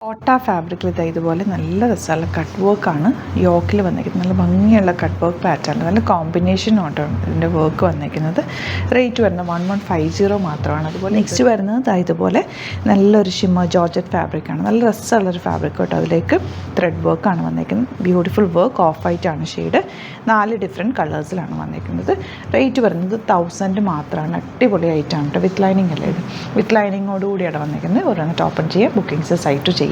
കോട്ട ഫാബ്രിക്കിൽ ഇതുപോലെ നല്ല രസമുള്ള കട്ട് വർക്കാണ് യോക്കിൽ വന്നിരിക്കുന്നത്. നല്ല ഭംഗിയുള്ള കട്ട് വർക്ക് പാറ്റേൺ, നല്ല കോമ്പിനേഷനോട്ടാണ് ഇതിൻ്റെ വർക്ക് വന്നിരിക്കുന്നത്. റേറ്റ് വരുന്നത് 1150 മാത്രമാണ്. അതുപോലെ നെക്സ്റ്റ് വരുന്നത് ഇതുപോലെ നല്ലൊരു ഷിമ്മർ ജോർജറ്റ് ഫാബ്രിക്കാണ്. നല്ല രസമുള്ളൊരു ഫാബ്രിക് കേട്ടോ. അതിലേക്ക് ത്രെഡ് വർക്കാണ് വന്നിരിക്കുന്നത്. ബ്യൂട്ടിഫുൾ വർക്ക്, ഓഫ് വൈറ്റ് ആണ് ഷെയ്ഡ്. 4 ഡിഫറെൻറ്റ് കളേഴ്സിലാണ് വന്നിരിക്കുന്നത്. റേറ്റ് വരുന്നത് 1000 മാത്രമാണ്. അടിപൊളി ഐറ്റാണ് കേട്ടോ. വിത്ത് ലൈനിങ് അല്ലേ ഇത്, വിത്ത് ലൈനിങ്ങോടുകൂടിയാണ് വന്നിരിക്കുന്നത്. ഓരോന്ന് ഓപ്പൺ ചെയ്യുക, ബുക്കിംഗ്സ് സൈറ്റ് ചെയ്യുക.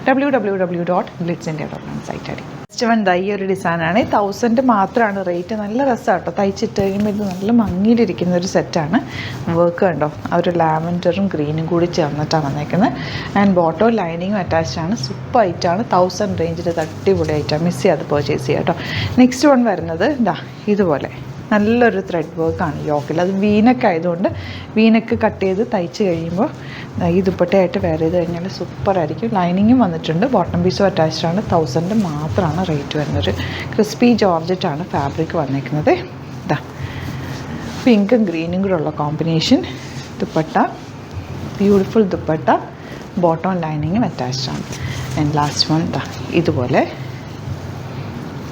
www.glitzindia.com സൈറ്റ് ആയിരിക്കും. നെക്സ്റ്റ് വൺ ഈ ഒരു ഡിസൈനാണ്. 1000 മാത്രമാണ് റേറ്റ്. നല്ല രസമാണ് കേട്ടോ. തയ്ച്ചിട്ട് കഴിയുമ്പോൾ ഇത് നല്ല മങ്ങിയിലിരിക്കുന്ന ഒരു സെറ്റാണ്. വർക്ക് കണ്ടോ, ആ ഒരു ലാവൻഡറും ഗ്രീനും കൂടി ചേർന്നിട്ടാണ് വന്നേക്കുന്നത്. ആൻഡ് ബോട്ടോ ലൈനിങ്ങും അറ്റാച്ച്ഡ് ആണ്. സൂപ്പർ ആയിട്ടാണ്. 1000 റേഞ്ചിൽ അടിപൊളി ആയിട്ടാണ്. മിസ് ചെയ്യാതെ പർച്ചേസ് ചെയ്യുക കേട്ടോ. നെക്സ്റ്റ് വൺ വരുന്നത് ഇതുപോലെ നല്ലൊരു ത്രെഡ് വർക്കാണ് യോക്കിൽ. അത് വീനക്ക് ആയതുകൊണ്ട് വീനക്ക് കട്ട് ചെയ്ത് തയ്ച്ച് കഴിയുമ്പോൾ ഈ ദുപ്പട്ടയായിട്ട് വെയർ ചെയ്ത് കഴിഞ്ഞാൽ സൂപ്പറായിരിക്കും. ലൈനിങ്ങും വന്നിട്ടുണ്ട്. ബോട്ടം പീസും അറ്റാച്ച്ഡ് ആണ്. 1000 മാത്രമാണ് റേറ്റ് വരുന്നത്. ഒരു ക്രിസ്പി ജോർജറ്റാണ് ഫാബ്രിക് വന്നിരിക്കുന്നത്. പിങ്കും ഗ്രീനും കൂടെ ഉള്ള combination dupatta. Beautiful dupatta, bottom ലൈനിങ്ങും അറ്റാച്ച്ഡ് ആണ്. ആൻഡ് ലാസ്റ്റ് വൺ ഇതുപോലെ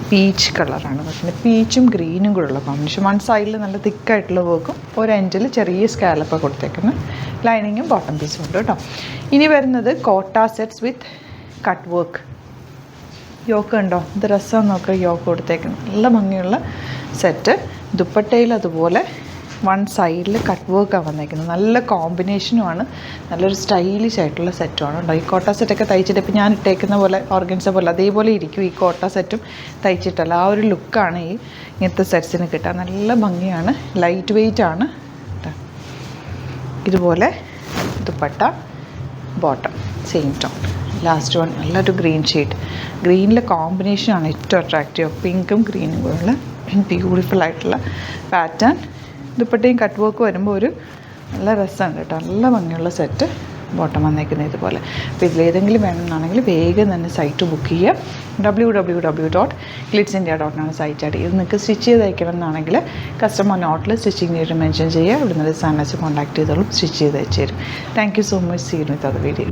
പീച്ച് കളറാണ് വരുന്നത്. പീച്ചും ഗ്രീനും കൂടെ ഉള്ള കോമ്പിനേഷൻ. വൺ സൈഡിൽ നല്ല തിക്കായിട്ടുള്ള വർക്കും ഒരു എൻഡിൽ ചെറിയ സ്കാലപ്പ് കൊടുത്തേക്കുന്നത്. ലൈനിങ്ങും ബോട്ടം പീസും ഉണ്ട് കേട്ടോ. ഇനി വരുന്നത് Kota sets with cut work. Yoke ഉണ്ടോ, ഇത് രസം നോക്കുക. യോക്ക് കൊടുത്തേക്കുന്നത് നല്ല ഭംഗിയുള്ള സെറ്റ്. ദുപ്പട്ടയിൽ അതുപോലെ വൺ സൈഡിൽ കട്ട് വർക്കാണ് വന്നേക്കുന്നത്. നല്ല കോമ്പിനേഷനുമാണ്. നല്ലൊരു സ്റ്റൈലിഷ് ആയിട്ടുള്ള സെറ്റുമാണ് കേട്ടോ. ഈ കോട്ട സെറ്റൊക്കെ തയ്ച്ചിട്ട് ഇപ്പം ഞാൻ ഇട്ടേക്കുന്ന പോലെ ഓർഗൻസ പോലെ അതേപോലെ ഇരിക്കും ഈ കോട്ട സെറ്റും തയ്ച്ചിട്ടല്ല. ആ ഒരു ലുക്കാണ് ഇങ്ങനത്തെ സെറ്റ്സിന് കിട്ടുക. നല്ല ഭംഗിയാണ്. ലൈറ്റ് വെയ്റ്റ് ആണ്. ഇതുപോലെ dupatta, bottom same tone. Last one നല്ലൊരു ഗ്രീൻ ഷെയ്ഡ്. ഗ്രീനിലെ കോമ്പിനേഷനാണ് ഏറ്റവും അട്രാക്റ്റീവ്. പിങ്കും ഗ്രീനും കൂടെയുള്ള ബ്യൂട്ടിഫുൾ ആയിട്ടുള്ള പാറ്റേൺ. ദുപ്പട്ടയും കട്ട് വർക്ക് വരുമ്പോൾ ഒരു നല്ല രസമുണ്ട് കേട്ടോ. നല്ല ഭംഗിയുള്ള സെറ്റ്. ബോട്ടം വന്നേക്കുന്നത് ഇതുപോലെ. അപ്പോൾ ഇതിലേതെങ്കിലും വേണമെന്നാണെങ്കിൽ വേഗം തന്നെ സൈറ്റ് ബുക്ക് ചെയ്യുക. www.glitzindia.com സൈറ്റ് ആയിട്ട്. ഇത് നിങ്ങൾക്ക് സ്റ്റിച്ച് ചെയ്ത് അയക്കണം എന്നാണെങ്കിൽ കസ്റ്റമർ നോട്ടിൽ സ്റ്റിച്ചിങ് ചെയ്ത് മെൻഷൻ ചെയ്യുക. ഇവിടെ നിന്ന് ഡിസൈനേഴ്സ് കോൺടാക്ട് ചെയ്തോളും, സ്റ്റിച്ച് ചെയ്ത് അയച്ചു തരും. Thank you so much. See you with other video.